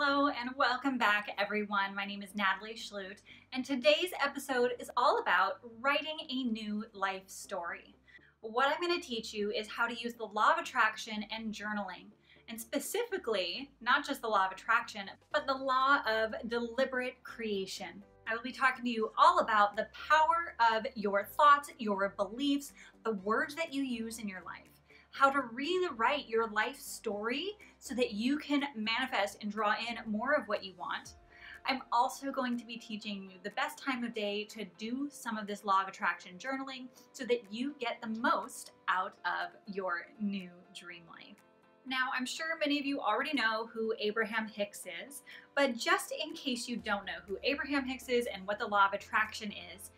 Hello and welcome back everyone. My name is Natalie Schlute and today's episode is all about writing a new life story. What I'm going to teach you is how to use the law of attraction and journaling, and specifically not just the law of attraction but the law of deliberate creation. I will be talking to you all about the power of your thoughts, your beliefs, the words that you use in your life, how to rewrite your life story so that you can manifest and draw in more of what you want. I'm also going to be teaching you the best time of day to do some of this law of attraction journaling so that you get the most out of your new dream life. Now, I'm sure many of you already know who Abraham Hicks is, but just in case you don't know who Abraham Hicks is and what the law of attraction is,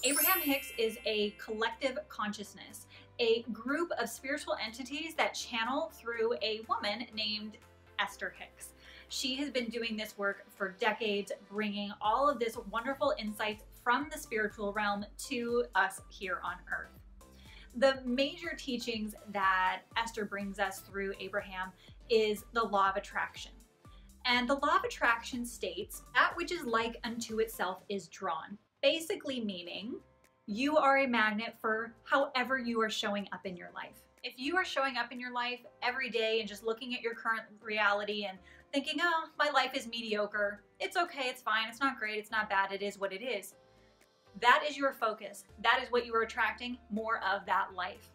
Abraham Hicks is a collective consciousness, a group of spiritual entities that channel through a woman named Esther Hicks. She has been doing this work for decades, bringing all of this wonderful insights from the spiritual realm to us here on Earth. The major teachings that Esther brings us through Abraham is the law of attraction. And the law of attraction states, that which is like unto itself is drawn. Basically meaning you are a magnet for however you are showing up in your life. If you are showing up in your life every day and just looking at your current reality and thinking, oh, my life is mediocre, it's okay, it's fine, it's not great, it's not bad, it is what it is. That is your focus. That is what you are attracting, more of that life.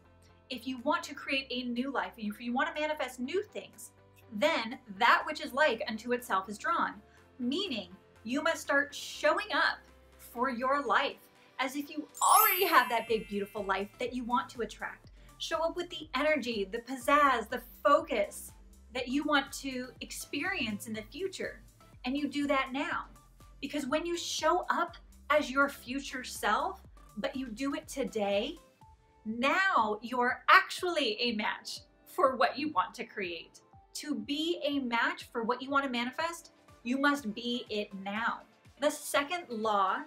If you want to create a new life, if you want to manifest new things, then that which is like unto itself is drawn. Meaning you must start showing up for your life as if you already have that big, beautiful life that you want to attract. Show up with the energy, the pizzazz, the focus that you want to experience in the future. And you do that now. Because when you show up as your future self, but you do it today, now you're actually a match for what you want to create. To be a match for what you want to manifest, you must be it now. The second law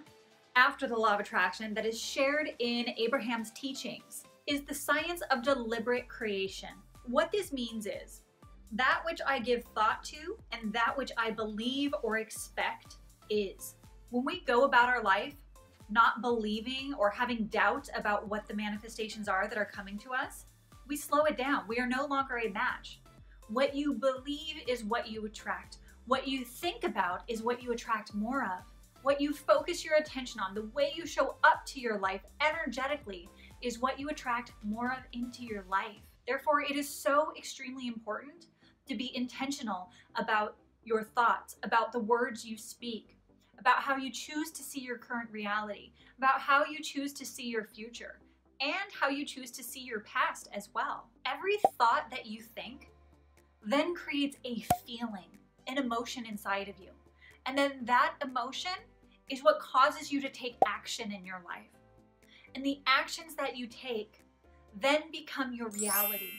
after the law of attraction that is shared in Abraham's teachings is the science of deliberate creation. What this means is that which I give thought to and that which I believe or expect is. When we go about our life not believing or having doubt about what the manifestations are that are coming to us, we slow it down. We are no longer a match. What you believe is what you attract. What you think about is what you attract more of. What you focus your attention on, the way you show up to your life energetically, is what you attract more of into your life. Therefore, it is so extremely important to be intentional about your thoughts, about the words you speak, about how you choose to see your current reality, about how you choose to see your future, and how you choose to see your past as well. Every thought that you think then creates a feeling, an emotion inside of you. And then that emotion is what causes you to take action in your life. And the actions that you take then become your reality.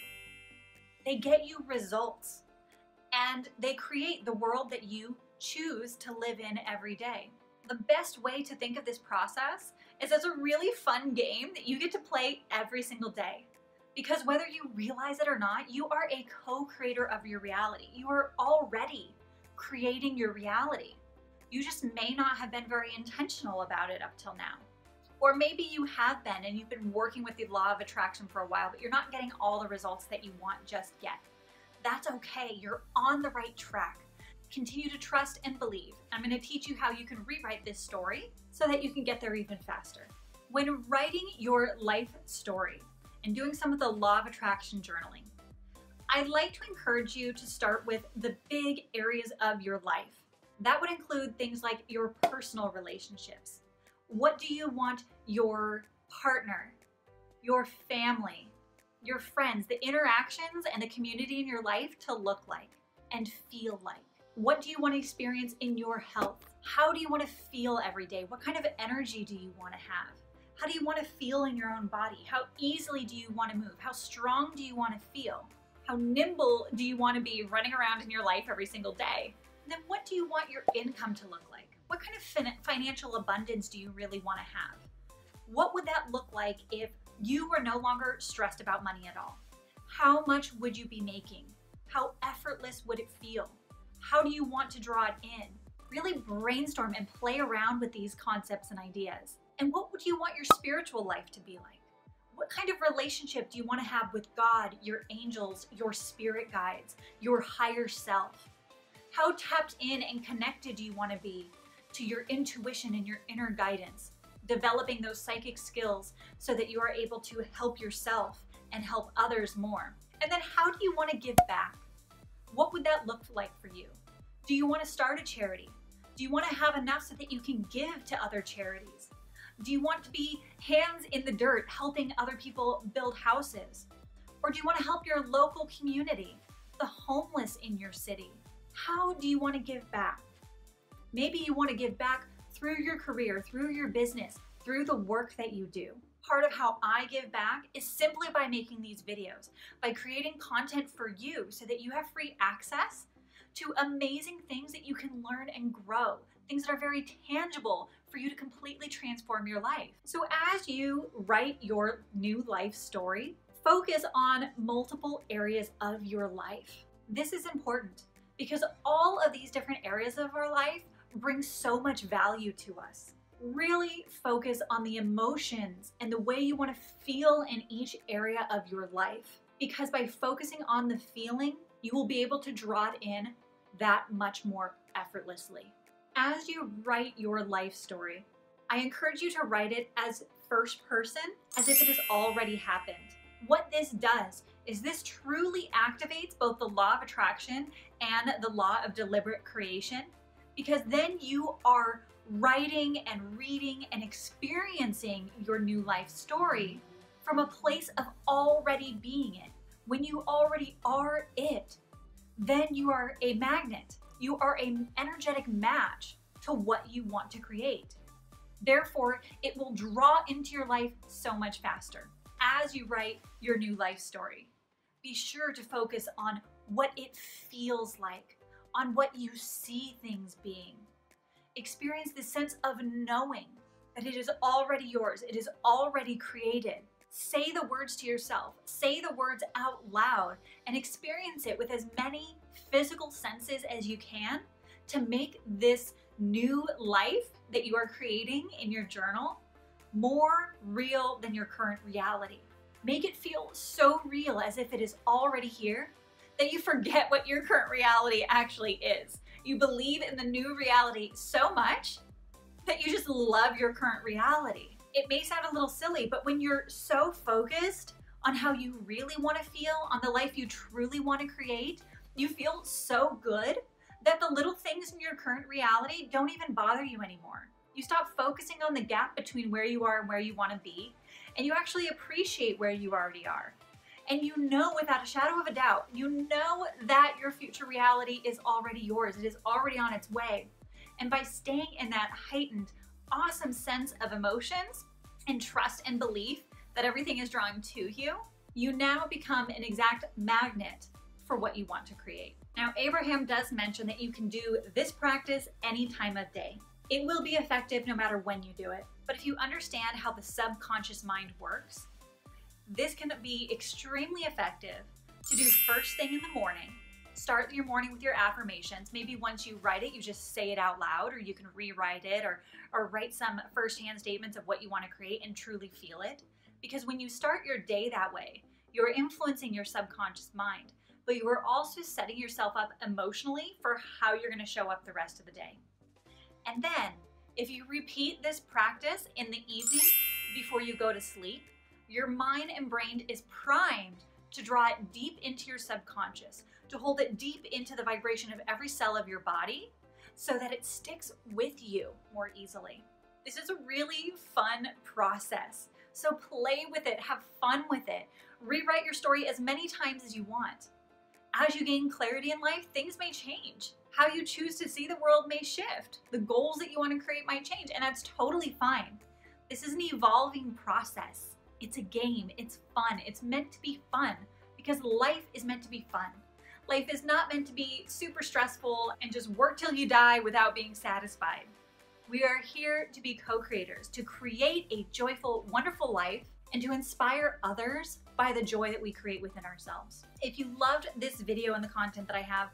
They get you results and they create the world that you choose to live in every day. The best way to think of this process is as a really fun game that you get to play every single day. Because whether you realize it or not, you are a co-creator of your reality. You are already creating your reality. You just may not have been very intentional about it up till now. Or maybe you have been and you've been working with the law of attraction for a while, but you're not getting all the results that you want just yet. That's okay. You're on the right track. Continue to trust and believe. I'm going to teach you how you can rewrite this story so that you can get there even faster. When writing your life story and doing some of the law of attraction journaling, I'd like to encourage you to start with the big areas of your life. That would include things like your personal relationships. What do you want your partner, your family, your friends, the interactions and the community in your life to look like and feel like? What do you want to experience in your health? How do you want to feel every day? What kind of energy do you want to have? How do you want to feel in your own body? How easily do you want to move? How strong do you want to feel? How nimble do you want to be running around in your life every single day? And then what do you want your income to look like? What kind of financial abundance do you really want to have? What would that look like if you were no longer stressed about money at all? How much would you be making? How effortless would it feel? How do you want to draw it in? Really brainstorm and play around with these concepts and ideas. And what would you want your spiritual life to be like? What kind of relationship do you want to have with God, your angels, your spirit guides, your higher self? How tapped in and connected do you want to be to your intuition and your inner guidance? Developing those psychic skills so that you are able to help yourself and help others more. And then how do you want to give back? What would that look like for you? Do you want to start a charity? Do you want to have enough so that you can give to other charities? Do you want to be hands in the dirt helping other people build houses? Or do you want to help your local community, the homeless in your city? How do you want to give back? Maybe you want to give back through your career, through your business, through the work that you do. Part of how I give back is simply by making these videos, by creating content for you so that you have free access to amazing things that you can learn and grow, things that are very tangible for you to completely transform your life. So as you write your new life story, focus on multiple areas of your life. This is important because all of these different areas of our life bring so much value to us. Really focus on the emotions and the way you want to feel in each area of your life. Because by focusing on the feeling, you will be able to draw it in that much more effortlessly. As you write your life story, I encourage you to write it as first person, as if it has already happened. What this does is this truly activates both the law of attraction and the law of deliberate creation, because then you are writing and reading and experiencing your new life story from a place of already being it. When you already are it, then you are a magnet. You are an energetic match to what you want to create. Therefore, it will draw into your life so much faster. As you write your new life story, be sure to focus on what it feels like, on what you see things being. Experience the sense of knowing that it is already yours, it is already created. Say the words to yourself, say the words out loud, and experience it with as many physical senses as you can to make this new life that you are creating in your journal more real than your current reality. Make it feel so real as if it is already here that you forget what your current reality actually is. You believe in the new reality so much that you just love your current reality. It may sound a little silly, but when you're so focused on how you really want to feel, on the life you truly want to create, you feel so good that the little things in your current reality don't even bother you anymore. You stop focusing on the gap between where you are and where you want to be, and you actually appreciate where you already are. And you know without a shadow of a doubt, you know that your future reality is already yours. It is already on its way. And by staying in that heightened, awesome sense of emotions and trust and belief that everything is drawing to you, you now become an exact magnet for what you want to create. Now, Abraham does mention that you can do this practice any time of day. It will be effective no matter when you do it. But if you understand how the subconscious mind works, this can be extremely effective to do first thing in the morning. Start your morning with your affirmations. Maybe once you write it, you just say it out loud, or you can rewrite it, or write some firsthand statements of what you want to create and truly feel it. Because when you start your day that way, you're influencing your subconscious mind, but you are also setting yourself up emotionally for how you're going to show up the rest of the day. And then, if you repeat this practice in the evening before you go to sleep, your mind and brain is primed to draw it deep into your subconscious, to hold it deep into the vibration of every cell of your body so that it sticks with you more easily. This is a really fun process. So play with it, have fun with it. Rewrite your story as many times as you want. As you gain clarity in life, things may change. How you choose to see the world may shift. The goals that you want to create might change, and that's totally fine. This is an evolving process. It's a game, it's fun, it's meant to be fun because life is meant to be fun. Life is not meant to be super stressful and just work till you die without being satisfied. We are here to be co-creators, to create a joyful, wonderful life and to inspire others by the joy that we create within ourselves. If you loved this video and the content that I have,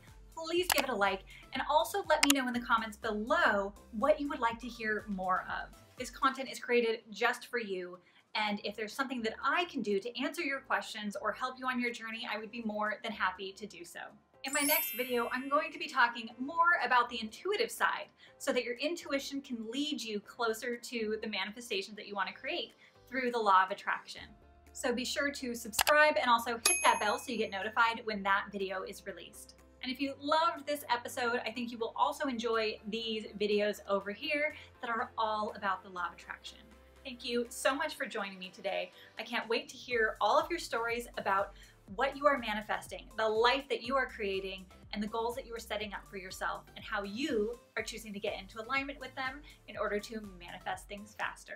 please give it a like, and also let me know in the comments below what you would like to hear more of. This content is created just for you, and if there's something that I can do to answer your questions or help you on your journey, I would be more than happy to do so. In my next video, I'm going to be talking more about the intuitive side so that your intuition can lead you closer to the manifestations that you want to create through the law of attraction. So be sure to subscribe and also hit that bell so you get notified when that video is released. And if you loved this episode, I think you will also enjoy these videos over here that are all about the law of attraction. Thank you so much for joining me today. I can't wait to hear all of your stories about what you are manifesting, the life that you are creating, and the goals that you are setting up for yourself, and how you are choosing to get into alignment with them in order to manifest things faster.